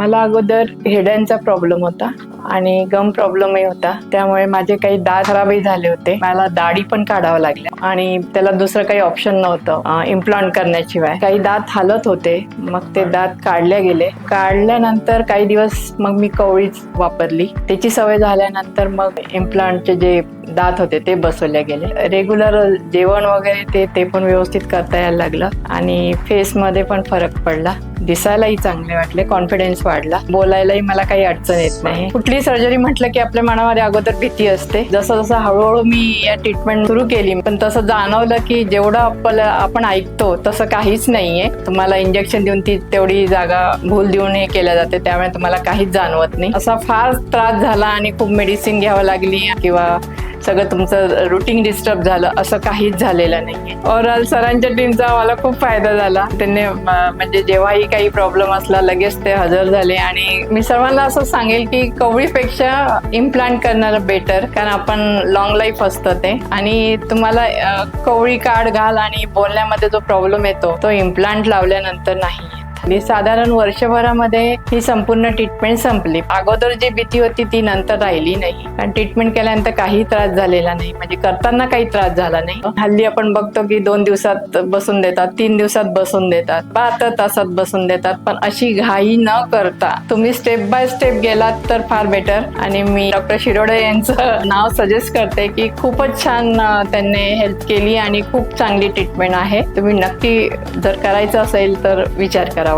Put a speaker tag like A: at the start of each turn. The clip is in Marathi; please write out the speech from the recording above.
A: मला अगोदर हिरड्यांचा प्रॉब्लेम होता आणि गम प्रॉब्लेमही होता. त्यामुळे माझे काही दात खराबही झाले होते. मला दाढी पण काढावं लागल्या आणि त्याला दुसरं काही ऑप्शन नव्हतं इम्प्लांट करण्याशिवाय. काही दात हालत होते, मग ते दात काढले गेले. काढल्यानंतर काही दिवस मग मी कवळीच वापरली. त्याची सवय झाल्यानंतर मग इम्प्लांटचे जे दात होते ते बसवले गेले. रेग्युलर जेवण वगैरे ते पण व्यवस्थित करता यायला लागलं आणि फेसमध्ये पण फरक पडला. दिसायलाही चांगले वाटले, कॉन्फिडन्स वाढला, बोलायलाही मला काही अडचण येत नाही. कुठली सर्जरी म्हटलं की आपल्या मनामध्ये अगोदर भीती असते. जसं जसं हळूहळू मी या ट्रीटमेंट सुरू केली पण तसं जाणवलं की जेवढं आपण ऐकतो तसं काहीच नाहीये. तुम्हाला इंजेक्शन देऊन ती तेवढी जागा भूल देऊन हे केल्या जाते, त्यामुळे तुम्हाला काहीच जाणवत नाही. असा फार त्रास झाला आणि खूप मेडिसिन घ्यावं लागली किंवा सगळं तुमचं रुटीन डिस्टर्ब झालं असं काहीच झालेलं नाहीये. ओव्हरऑल सरांच्या टीमचा मला खूप फायदा झाला. त्यांनी म्हणजे जेव्हाही काही प्रॉब्लेम असला लगेच ते हजर झाले आणि मी सर्वांना असं सांगेल की कवळीपेक्षा इम्प्लांट करणारं बेटर, कारण आपण लॉंग लाईफ असतं ते. आणि तुम्हाला कवळी काढ घाल आणि बोलण्यामध्ये जो प्रॉब्लेम येतो तो इम्प्लांट लावल्यानंतर नाही. साधारण वर्षभरामध्ये ही संपूर्ण ट्रीटमेंट संपली. अगोदर जी भीती होती ती नंतर राहिली नाही, कारण ट्रीटमेंट केल्यानंतर काही त्रास झालेला नाही, म्हणजे करताना काही त्रास झाला नाही. हल्ली आपण बघतो की 2 दिवसात बसून देतात, 3 दिवसात बसून देतात, 72 तासात बसून देतात. पण अशी घाई न करता तुम्ही स्टेप बाय स्टेप गेलात तर फार बेटर. आणि मी डॉक्टर शिरोडे यांचं नाव सजेस्ट करते की खूपच छान त्यांनी हेल्प केली आणि खूप चांगली ट्रीटमेंट आहे. तुम्ही नक्की जर करायचं असेल तर विचार करावा.